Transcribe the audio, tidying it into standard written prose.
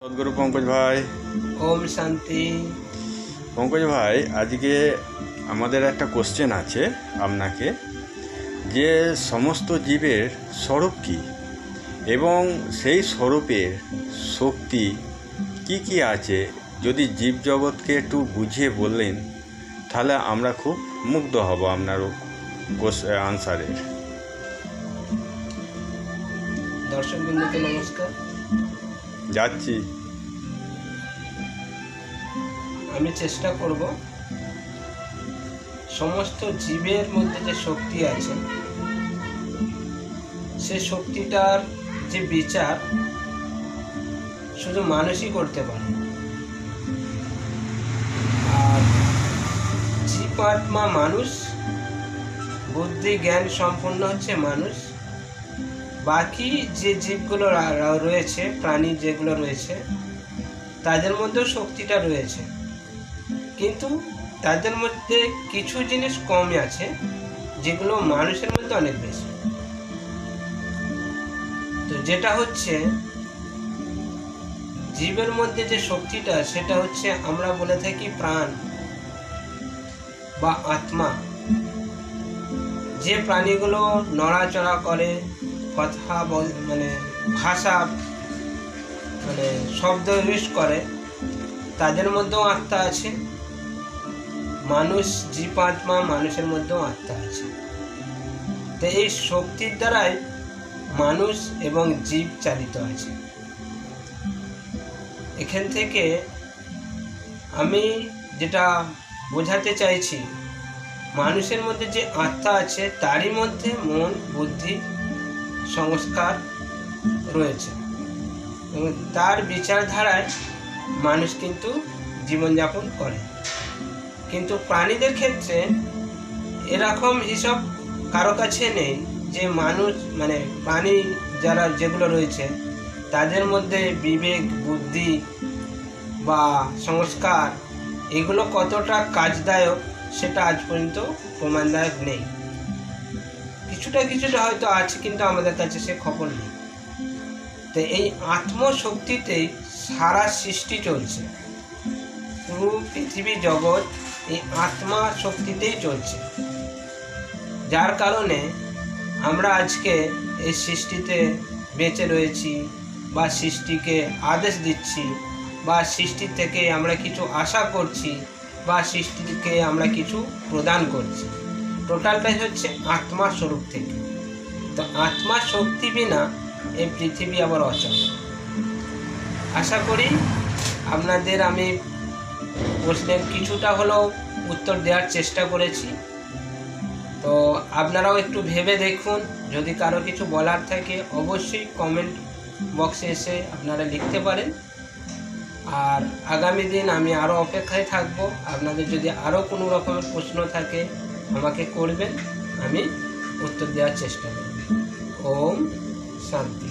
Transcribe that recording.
সদ্গুরু পঙ্কজ ভাই। ওম শান্তি। পঙ্কজ ভাই, আজকে আমাদের একটা কোশ্চেন আছে আপনাকে, যে সমস্ত জীবের স্বরূপ কী এবং সেই স্বরূপের শক্তি কি কি আছে, যদি জীবজগৎকে একটু বুঝিয়ে বললেন তাহলে আমরা খুব মুগ্ধ হব আপনার আনসারের। দর্শক বিন্দুকে নমস্কার। যাচ্ছি। আমি চেষ্টা করব সমস্ত জীবের মধ্যে যে শক্তি আছে সে শক্তিটার যে বিচার শুধু মানুষই করতে পারে। আর জীবাত্মা মানুষ, বুদ্ধি জ্ঞান সম্পন্ন হচ্ছে মানুষ। বাকি যে জীবগুলো রয়েছে, প্রাণী যেগুলো রয়েছে, তাদের মধ্যেও শক্তিটা রয়েছে, কিন্তু তাদের মধ্যে কিছু জিনিস কমই আছে যেগুলো মানুষের মধ্যে অনেক বেশি। তো যেটা হচ্ছে জীবের মধ্যে যে শক্তিটা, সেটা হচ্ছে আমরা বলে থাকি প্রাণ বা আত্মা। যে প্রাণীগুলো নড়াচড়া করে, কথা মানে ভাষা শব্দ ইউজ করে, তাদের মধ্যেও আত্মা আছে। মানুষ, জীবাত্মা মানুষের মধ্যেও আত্মা আছে। তো এই শক্তির দ্বারাই মানুষ এবং জীব চালিত আছে। এখান থেকে আমি যেটা বোঝাতে চাইছি, মানুষের মধ্যে যে আত্মা আছে তারই মধ্যে মন, বুদ্ধি, সংস্কার রয়েছে এবং তার বিচারধারায় মানুষ কিন্তু জীবনযাপন করে। কিন্তু প্রাণীদের ক্ষেত্রে এরকম হিসাব কারো কাছে নেই যে মানুষ প্রাণী যেগুলো রয়েছে তাদের মধ্যে বিবেক, বুদ্ধি বা সংস্কার এগুলো কতটা কাজদায়ক সেটা আজ পর্যন্ত প্রমাণদায়ক নেই। কিছুটা হয়তো আছে, কিন্তু আমাদের কাছে সে খবর নেই। তো এই আত্মশক্তিতেই সারা সৃষ্টি চলছে। পুরো পৃথিবী জগৎ এই আত্মা শক্তিতেই চলছে, যার কারণে আমরা আজকে এই সৃষ্টিতে বেঁচে রয়েছি বা সৃষ্টিকে আদেশ দিচ্ছি, বা সৃষ্টি থেকে আমরা কিছু আশা করছি, বা সৃষ্টিকে আমরা কিছু প্রদান করছি। টোটালটাই হচ্ছে আত্মা স্বরূপ থেকে। তো আত্মা শক্তি বিনা এই পৃথিবী আবার অচল। আশা করি আপনাদের আমি প্রশ্নের কিছুটা হলেও উত্তর দেওয়ার চেষ্টা করেছি। তো আপনারাও একটু ভেবে দেখুন। যদি কারো কিছু বলার থাকে অবশ্যই কমেন্ট বক্সে এসে আপনারা লিখতে পারেন। আর আগামী দিন আমি আরও অপেক্ষায় থাকব। আপনাদের যদি আরও কোনো রকমের প্রশ্ন থাকে আমাকে করবেন, আমি উত্তর দেওয়ার চেষ্টা করব। ওম শান্তি।